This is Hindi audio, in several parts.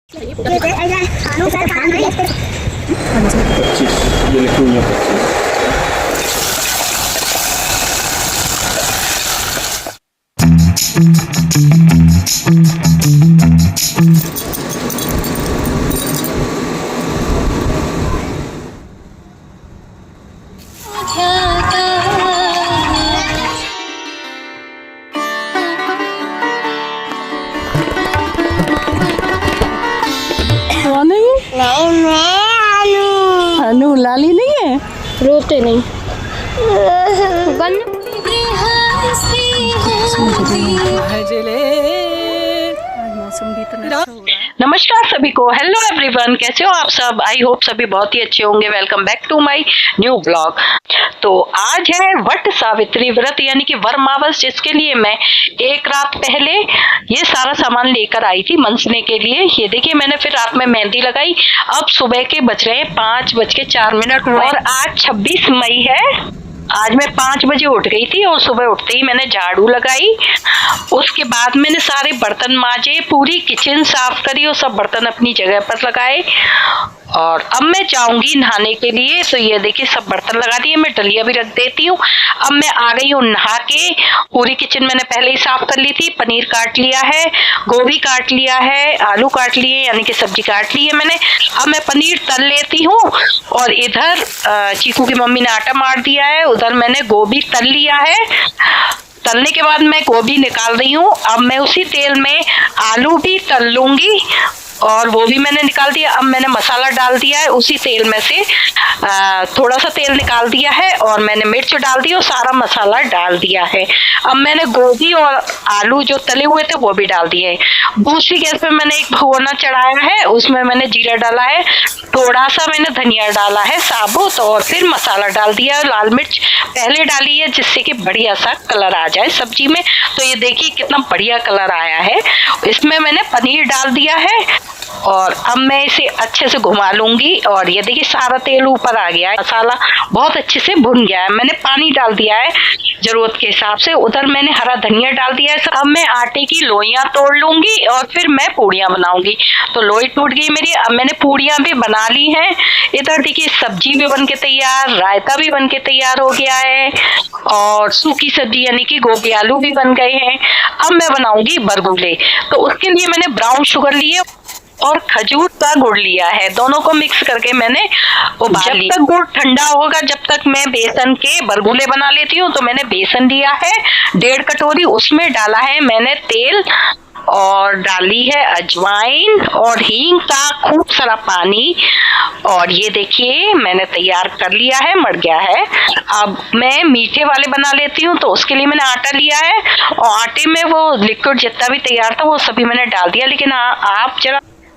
ये लिखूंगा 25। नहीं, मैं अनु लाली नहीं है, रोते नहीं। नमस्कार सभी को, हेलो एवरीवन, कैसे हो आप सब। आई होप सभी बहुत ही अच्छे होंगे। Welcome back to my new blog. तो आज है वट सावित्री व्रत यानी कि वरमावस, जिसके लिए मैं एक रात पहले ये सारा सामान लेकर आई थी मनसने के लिए। ये देखिए, मैंने फिर रात में मेहंदी लगाई। अब सुबह के बज रहे हैं 5:04 और आज 26 मई है। आज मैं 5 बजे उठ गई थी और सुबह उठते ही मैंने झाड़ू लगाई। उसके बाद मैंने सारे बर्तन माजे, पूरी किचन साफ करी और सब बर्तन अपनी जगह पर लगाए। और अब मैं जाऊंगी नहाने के लिए। तो ये देखिए, सब बर्तन लगा दिए, मैं डलिया भी रख देती हूँ। अब मैं आ गई हूँ नहा के। पूरी किचन मैंने पहले ही साफ कर ली थी। पनीर काट लिया है, गोभी काट लिया है, आलू काट लिए यानी कि सब्जी काट ली है मैंने। अब मैं पनीर तल लेती हूँ। और इधर चीकू की मम्मी ने आटा मार दिया है, उधर मैंने गोभी तल लिया है। तलने के बाद मैं गोभी निकाल रही हूँ। अब मैं उसी तेल में आलू भी तल लूंगी और वो भी मैंने निकाल दिया। अब मैंने मसाला डाल दिया है उसी तेल में से, थोड़ा सा तेल निकाल दिया है और मैंने मिर्च डाल दी और सारा मसाला डाल दिया है। अब मैंने गोभी और आलू जो तले हुए थे वो भी डाल दिए। दूसरी गैस पे मैंने एक भगोना चढ़ाया है, उसमें मैंने जीरा डाला है, थोड़ा सा मैंने धनिया डाला है साबुत, और फिर मसाला डाल दिया है। लाल मिर्च पहले डाली है जिससे कि बढ़िया सा कलर आ जाए सब्जी में। तो ये देखिए कितना बढ़िया कलर आया है। इसमें मैंने पनीर डाल दिया है और अब मैं इसे अच्छे से घुमा लूंगी। और ये देखिए, सारा तेल ऊपर आ गया है, मसाला बहुत अच्छे से भुन गया है। मैंने पानी डाल दिया है जरूरत के हिसाब से। उधर मैंने हरा धनिया डाल दिया है। अब मैं आटे की लोइयां तोड़ लूंगी और फिर मैं पूड़ियां बनाऊंगी। तो लोई टूट गई मेरी। अब मैंने पूड़ियां भी बना ली हैं। इधर देखिए, सब्जी भी बन के तैयार, रायता भी बन के तैयार हो गया है और सूखी सब्जी यानी कि गोभी आलू भी बन गए हैं। अब मैं बनाऊंगी बरगुले। तो उसके लिए मैंने ब्राउन शुगर लिए और खजूर का गुड़ लिया है, दोनों को मिक्स करके मैंने उबाल लिया। जब तक गुड़ ठंडा होगा जब तक मैं बेसन के बरगुले बना लेती हूँ। तो मैंने बेसन लिया है 1.5 कटोरी, उसमें डाला है मैंने तेल और डाली है अजवाइन और हींग का खूब सारा पानी। और ये देखिए, मैंने तैयार कर लिया है, मर गया है। अब मैं मीठे वाले बना लेती हूँ। तो उसके लिए मैंने आटा लिया है और आटे में वो लिक्विड जितना भी तैयार था वो सभी मैंने डाल दिया। लेकिन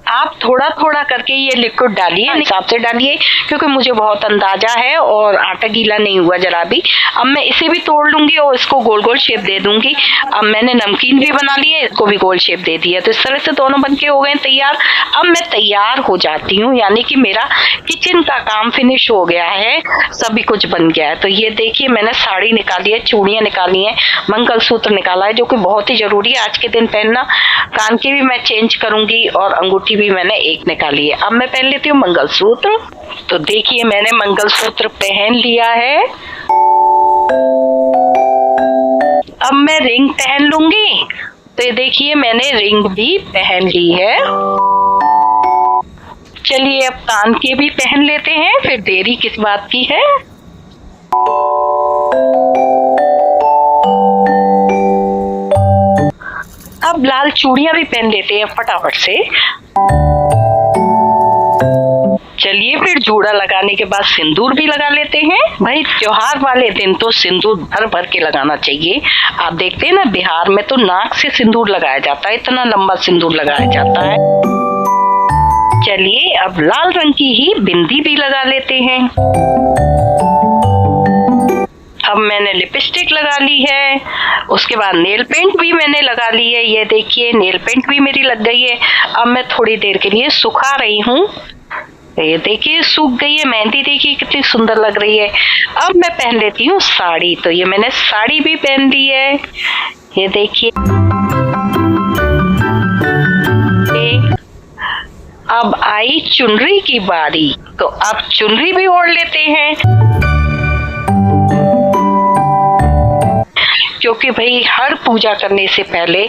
आप थोड़ा थोड़ा करके ये लिक्विड डालिए, हिसाब से डालिए, क्योंकि मुझे बहुत अंदाजा है और आटा गीला नहीं हुआ जरा भी। अब मैं इसे भी तोड़ लूंगी और इसको गोल गोल शेप दे दूंगी। अब मैंने नमकीन भी बना ली है, इसको भी गोल शेप दे दिया। तो इस तरह से दोनों बनके हो गए तैयार। अब मैं तैयार हो जाती हूँ, यानी कि मेरा किचन का काम फिनिश हो गया है, सभी कुछ बन गया है। तो ये देखिए, मैंने साड़ी निकाली है, चूड़ियां निकाली है, मंगलसूत्र निकाला है, जो कि बहुत ही जरूरी है आज के दिन पहनना। कान की भी मैं चेंज करूंगी और अंगूठी भी मैंने एक निकाली है। अब मैं पहन लेती हूँ मंगलसूत्र। तो देखिए, मैंने मंगलसूत्र पहन लिया है। अब मैं रिंग पहन लूंगी। तो ये देखिए, मैंने रिंग भी पहन ली है। चलिए, अब कान के भी पहन लेते हैं, फिर देरी किस बात की है। अब लाल चूड़ियां भी पहन लेते हैं फटाफट से। चलिए, फिर जूड़ा लगाने के बाद सिंदूर भी लगा लेते हैं। भाई, त्योहार वाले दिन तो सिंदूर भर भर के लगाना चाहिए। आप देखते हैं ना, बिहार में तो नाक से सिंदूर लगाया जाता है, इतना लंबा सिंदूर लगाया जाता है। चलिए, अब लाल रंग की ही बिंदी भी लगा लेते हैं। अब मैंने लिपस्टिक लगा ली है, उसके बाद नेल पेंट भी मैंने लगा ली है। ये देखिए, नेल पेंट भी मेरी लग गई है। अब मैं थोड़ी देर के लिए सुखा रही हूँ। ये देखिए, सूख गई है। मेहंदी देखिए कितनी सुंदर लग रही है। अब मैं पहन लेती हूँ साड़ी। तो ये मैंने साड़ी भी पहन ली है। ये देखिए, अब आई चुनरी की बारी, तो अब चुनरी भी ओढ़ लेते हैं, क्योंकि भाई हर पूजा करने से पहले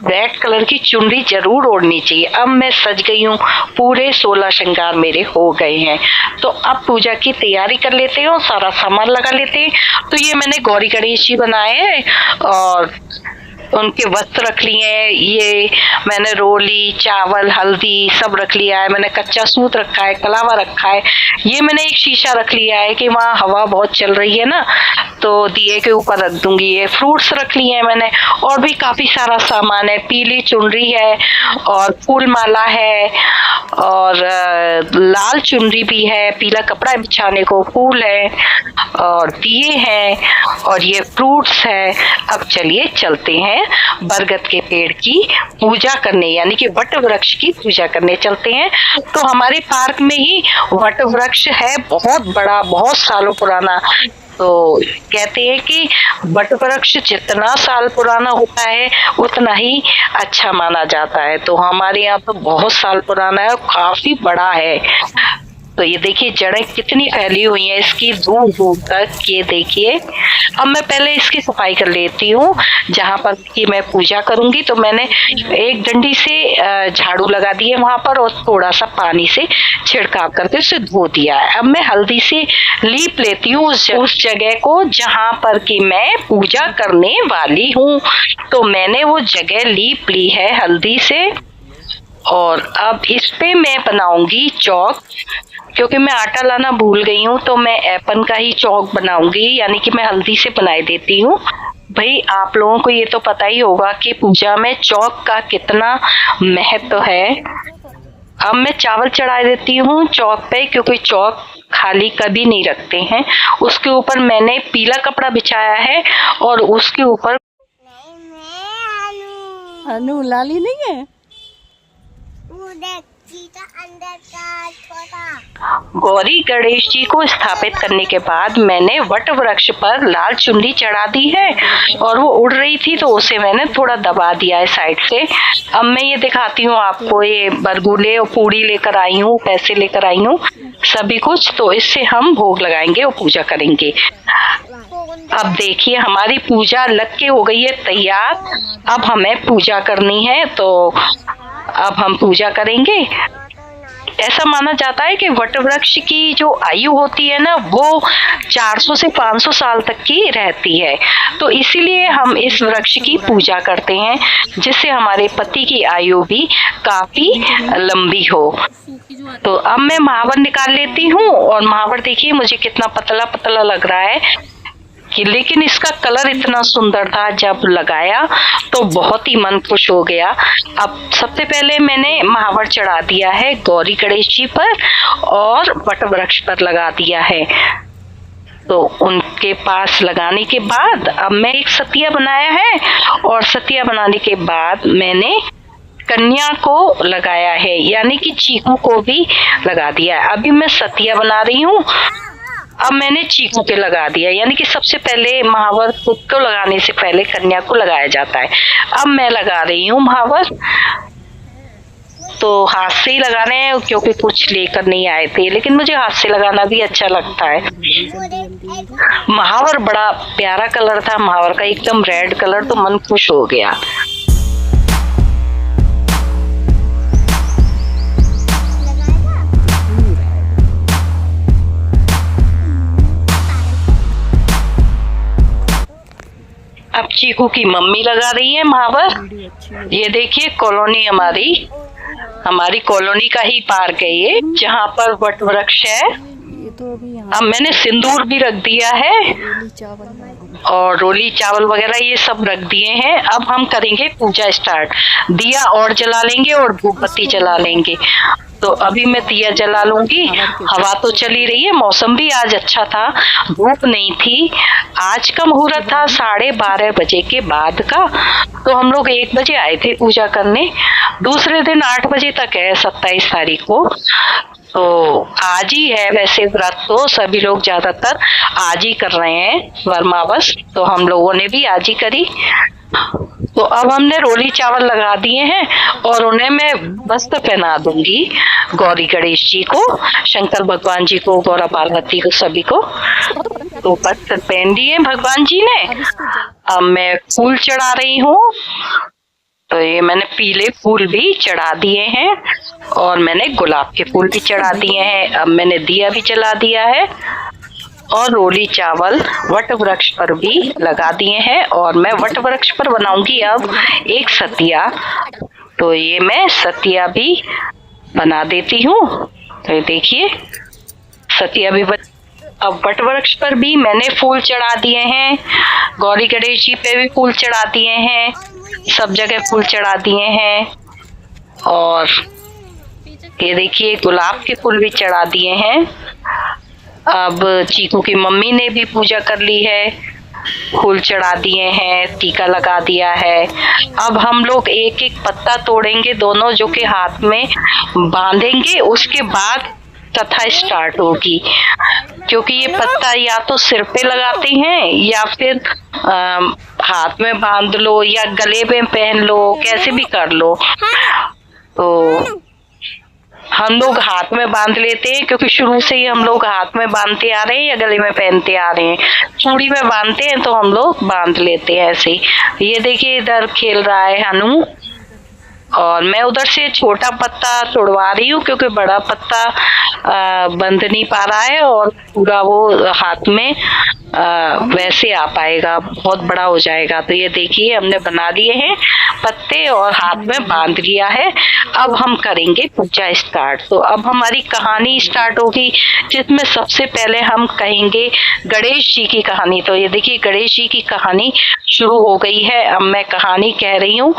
रेड कलर की चुनरी जरूर ओढ़नी चाहिए। अब मैं सज गई हूँ, पूरे 16 श्रृंगार मेरे हो गए हैं, तो अब पूजा की तैयारी कर लेते हैं और सारा सामान लगा लेते हैं। तो ये मैंने गौरी गणेश जी बनाए हैं और उनके वस्त्र रख लिए हैं। ये मैंने रोली, चावल, हल्दी सब रख लिया है। मैंने कच्चा सूत रखा है, कलावा रखा है। ये मैंने एक शीशा रख लिया है कि वहाँ हवा बहुत चल रही है ना, तो दिए के ऊपर रख दूंगी। ये फ्रूट्स रख लिए हैं मैंने, और भी काफी सारा सामान है। पीली चुनरी है और फूल माला है और लाल चुनरी भी है, पीला कपड़ा बिछाने को, फूल है और दिए हैं और ये फ्रूट्स है। अब चलिए चलते हैं बरगद के पेड़ की पूजा करने, यानी कि वट वृक्ष की पूजा करने चलते हैं। तो हमारे पार्क में ही वट वृक्ष है, बहुत बड़ा, बहुत सालों पुराना। तो कहते हैं कि वट वृक्ष जितना साल पुराना होता है उतना ही अच्छा माना जाता है। तो हमारे यहाँ तो बहुत साल पुराना है और काफी बड़ा है। तो ये देखिए जड़ें कितनी फैली हुई हैं इसकी, दूर दूर तक। ये देखिए, अब मैं पहले इसकी सफाई कर लेती हूँ जहाँ पर कि मैं पूजा करूंगी। तो मैंने एक डंडी से झाड़ू लगा दी है वहां पर और थोड़ा सा पानी से छिड़काव करके उसे धो दिया है। अब मैं हल्दी से लीप लेती हूँ उस जगह को जहाँ पर कि मैं पूजा करने वाली हूँ। तो मैंने वो जगह लीप ली है हल्दी से और अब इस पे मैं बनाऊंगी चौक, क्योंकि मैं आटा लाना भूल गई हूँ। तो मैं एपन का ही चौक बनाऊंगी, यानी कि मैं हल्दी से बनाई देती हूँ। भाई आप लोगों को ये तो पता ही होगा कि पूजा में चौक का कितना महत्व है। अब मैं चावल चढ़ा देती हूँ चौक पे, क्योंकि चौक खाली कभी नहीं रखते हैं। उसके ऊपर मैंने पीला कपड़ा बिछाया है और उसके ऊपर अनु लाली नहीं है, गौरी गणेश जी को स्थापित करने के बाद मैंने वट वृक्ष पर लाल चुनरी चढ़ा दी है और वो उड़ रही थी तो उसे मैंने थोड़ा दबा दिया है साइड से। अब मैं ये दिखाती हूँ आपको, ये बरगुले और पूड़ी लेकर आई हूँ, पैसे लेकर आई हूँ, सभी कुछ। तो इससे हम भोग लगाएंगे और पूजा करेंगे। अब देखिए हमारी पूजा लग के हो गई है तैयार। अब हमें पूजा करनी है, तो अब हम पूजा करेंगे। ऐसा माना जाता है कि वट वृक्ष की जो आयु होती है ना, वो 400 से 500 साल तक की रहती है। तो इसीलिए हम इस वृक्ष की पूजा करते हैं, जिससे हमारे पति की आयु भी काफी लंबी हो। तो अब मैं महावर निकाल लेती हूँ और महावर देखिए मुझे कितना पतला पतला लग रहा है कि, लेकिन इसका कलर इतना सुंदर था, जब लगाया तो बहुत ही मन खुश हो गया। अब सबसे पहले मैंने महावर चढ़ा दिया है गौरी गणेश जी पर और वट वृक्ष पर लगा दिया है। तो उनके पास लगाने के बाद अब मैं एक सतिया बनाया है और सतिया बनाने के बाद मैंने कन्या को लगाया है, यानी कि चीकू को भी लगा दिया है। अभी मैं सतिया बना रही हूँ, अब मैंने चीकू पे लगा दिया, यानी कि सबसे पहले महावर खुद को लगाने से पहले कन्या को लगाया जाता है। अब मैं लगा रही हूँ महावर, तो हाथ से ही लगाने हैं क्योंकि कुछ लेकर नहीं आए थे, लेकिन मुझे हाथ से लगाना भी अच्छा लगता है। महावर बड़ा प्यारा कलर था महावर का, एकदम रेड कलर, तो मन खुश हो गया। अब चीकू की मम्मी लगा रही है महावर। ये देखिए कॉलोनी हमारी कॉलोनी का ही पार्क है ये, जहाँ पर वट वृक्ष है। अब मैंने सिंदूर भी रख दिया है और रोली चावल वगैरह ये सब रख दिए हैं। अब हम करेंगे पूजा स्टार्ट। दिया और जला लेंगे और धूप बत्ती जला लेंगे। तो अभी मैं दिया जला लूंगी। हवा तो चली रही है, मौसम भी आज अच्छा था, धूप नहीं थी। आज का मुहूर्त था 12:30 बजे के बाद का, तो हम लोग 1 बजे आए थे पूजा करने। दूसरे दिन 8 बजे तक है, 27 तारीख को। तो आज ही है वैसे व्रत, तो सभी लोग ज्यादातर आज ही कर रहे हैं वरमावस, तो हम लोगों ने भी आज ही करी। तो अब हमने रोली चावल लगा दिए हैं और उन्हें मैं वस्त्र पहना दूंगी गौरी गणेश जी को, शंकर भगवान जी को, गौरा पार्वती को, सभी को। तो वस्त्र पहन दिए भगवान जी ने। अब मैं फूल चढ़ा रही हूँ। तो ये मैंने पीले फूल भी चढ़ा दिए हैं और मैंने गुलाब के फूल भी चढ़ा दिए हैं। अब मैंने दिया भी जला दिया है और रोली चावल वट वृक्ष पर भी लगा दिए हैं और मैं वट वृक्ष पर बनाऊंगी अब एक सतिया। तो ये मैं सतिया भी बना देती हूँ। तो देखिए सतिया भी अब वट वृक्ष पर भी मैंने फूल चढ़ा दिए हैं, गौरी गणेश जी पे भी फूल चढ़ा दिए हैं, सब जगह फूल चढ़ा दिए हैं। और ये देखिए गुलाब के फूल भी चढ़ा दिए हैं। अब चीकू की मम्मी ने भी पूजा कर ली है, फूल चढ़ा दिए हैं, टीका लगा दिया है। अब हम लोग एक एक पत्ता तोड़ेंगे दोनों, जो कि हाथ में बांधेंगे। उसके बाद कथा स्टार्ट होगी, क्योंकि ये पत्ता या तो सिर पे लगाते हैं या फिर हाथ में बांध लो या गले में पहन लो, कैसे भी कर लो। तो हम लोग हाथ में बांध लेते हैं, क्योंकि शुरू से ही हम लोग हाथ में बांधते आ रहे हैं या गले में पहनते आ रहे हैं। चूड़ी में बांधते हैं तो हम लोग बांध लेते हैं ऐसे ही। ये देखिए इधर खेल रहा है हनु और मैं उधर से छोटा पत्ता तोड़वा रही हूँ, क्योंकि बड़ा पत्ता बंध नहीं पा रहा है और पूरा वो हाथ में वैसे आ पाएगा, बहुत बड़ा हो जाएगा। तो ये देखिए हमने बना लिए हैं पत्ते और हाथ में बांध लिया है। अब हम करेंगे पूजा स्टार्ट। तो अब हमारी कहानी स्टार्ट होगी, जिसमें सबसे पहले हम कहेंगे गणेश जी की कहानी। तो ये देखिए गणेश जी की कहानी शुरू हो गई है। अब मैं कहानी कह रही हूँ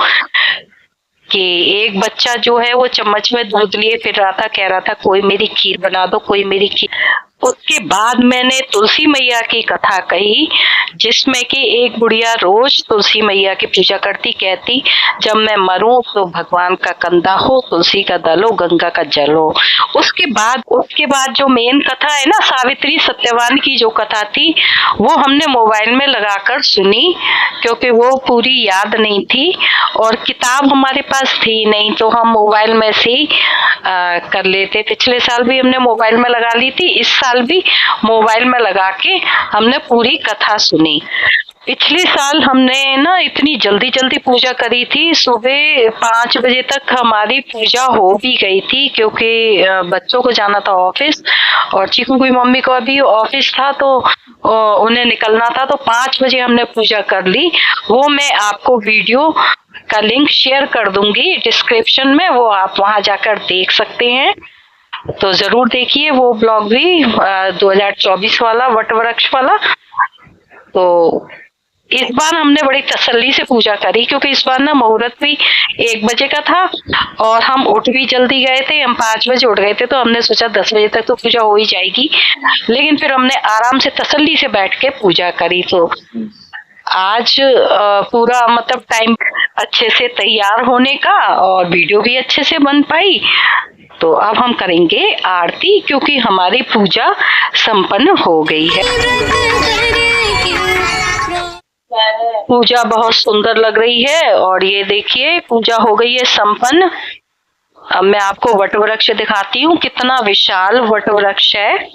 कि एक बच्चा जो है वो चम्मच में दूध लिए फिर रहा था, कह रहा था कोई मेरी खीर बना दो, कोई मेरी खीर। उसके बाद मैंने तुलसी मैया की कथा कही, जिसमें कि एक बुढ़िया रोज तुलसी मैया की पूजा करती, कहती जब मैं मरूं तो भगवान का कंधा हो, तुलसी का दल हो, गंगा का जल हो। उसके बाद जो मेन कथा है ना, सावित्री सत्यवान की जो कथा थी, वो हमने मोबाइल में लगाकर सुनी, क्योंकि वो पूरी याद नहीं थी और किताब हमारे पास थी नहीं, तो हम मोबाइल में से ही कर लेते। पिछले साल भी हमने मोबाइल में लगा ली थी, इस साल भी मोबाइल में लगा के हमने पूरी कथा सुनी। पिछले साल हमने ना इतनी जल्दी जल्दी पूजा करी थी, सुबह 5 बजे तक हमारी पूजा हो भी गई थी, क्योंकि बच्चों को जाना था ऑफिस और चीकू की मम्मी को अभी ऑफिस था, तो उन्हें निकलना था। तो 5 बजे हमने पूजा कर ली। वो मैं आपको वीडियो का लिंक शेयर कर दूंगी डिस्क्रिप्शन में, वो आप वहां जाकर देख सकते हैं। तो जरूर देखिए वो ब्लॉग भी 2024 वाला वट वृक्ष वाला। तो इस बार हमने बड़ी तसल्ली से पूजा करी, क्योंकि इस बार ना मुहूर्त भी 1 बजे का था और हम उठ भी जल्दी गए थे। हम 5 बजे उठ गए थे, तो हमने सोचा 10 बजे तक तो पूजा हो ही जाएगी, लेकिन फिर हमने आराम से तसल्ली से बैठ के पूजा करी। तो आज पूरा मतलब टाइम अच्छे से तैयार होने का और वीडियो भी अच्छे से बन पाई। तो अब हम करेंगे आरती, क्योंकि हमारी पूजा संपन्न हो गई है। पूजा बहुत सुंदर लग रही है और ये देखिए पूजा हो गई है संपन्न। अब मैं आपको वट वृक्ष दिखाती हूँ, कितना विशाल वट वृक्ष है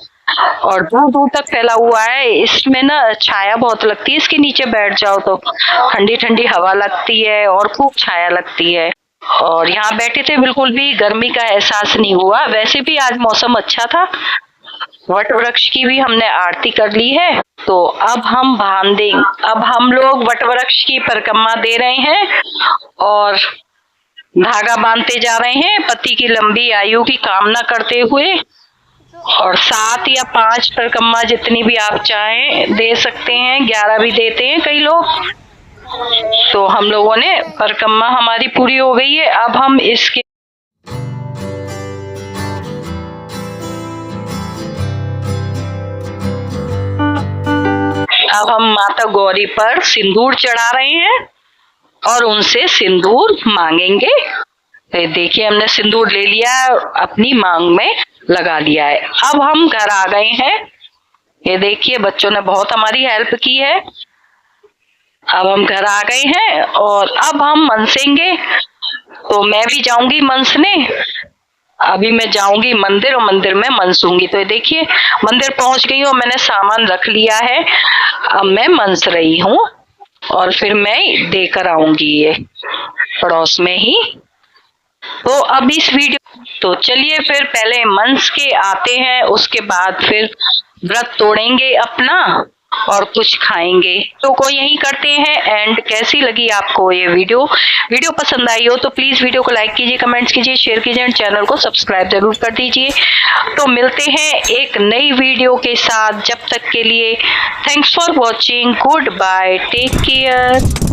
और दूर दूर तक फैला हुआ है। इसमें ना छाया बहुत लगती है, इसके नीचे बैठ जाओ तो ठंडी ठंडी हवा लगती है और खूब छाया लगती है। और यहाँ बैठे थे बिल्कुल भी गर्मी का एहसास नहीं हुआ। वैसे भी आज मौसम अच्छा था। वट वृक्ष की भी हमने आरती कर ली है। तो अब हम लोग वट वृक्ष की परिक्रमा दे रहे हैं और धागा बांधते जा रहे हैं, पति की लंबी आयु की कामना करते हुए। और 7 या 5 परिक्रमा जितनी भी आप चाहें दे सकते हैं, 11 भी देते हैं कई लोग। तो हम लोगों ने परिक्रमा हमारी पूरी हो गई है। अब हम माता गौरी पर सिंदूर चढ़ा रहे हैं और उनसे सिंदूर मांगेंगे। तो देखिए हमने सिंदूर ले लिया है और अपनी मांग में लगा लिया है। अब हम घर आ गए हैं। ये देखिए बच्चों ने बहुत हमारी हेल्प की है। अब हम घर आ गए हैं और अब हम मनसेंगे, तो मैं भी जाऊंगी मनसने। अभी मैं जाऊंगी मंदिर और मंदिर में मनसूंगी। तो ये देखिए मंदिर पहुंच गई हूँ, मैंने सामान रख लिया है, अब मैं मनस रही हूँ और फिर मैं देकर आऊंगी ये पड़ोस में ही। तो अब इस वीडियो, तो चलिए फिर पहले मंस के आते हैं, उसके बाद फिर व्रत तोड़ेंगे अपना और कुछ खाएंगे। तो को यही करते हैं एंड। कैसी लगी आपको ये वीडियो पसंद आई हो तो प्लीज वीडियो को लाइक कीजिए, कमेंट्स कीजिए, शेयर कीजिए एंड चैनल को सब्सक्राइब जरूर कर दीजिए। तो मिलते हैं एक नई वीडियो के साथ, जब तक के लिए thanks for watching, goodbye, take care.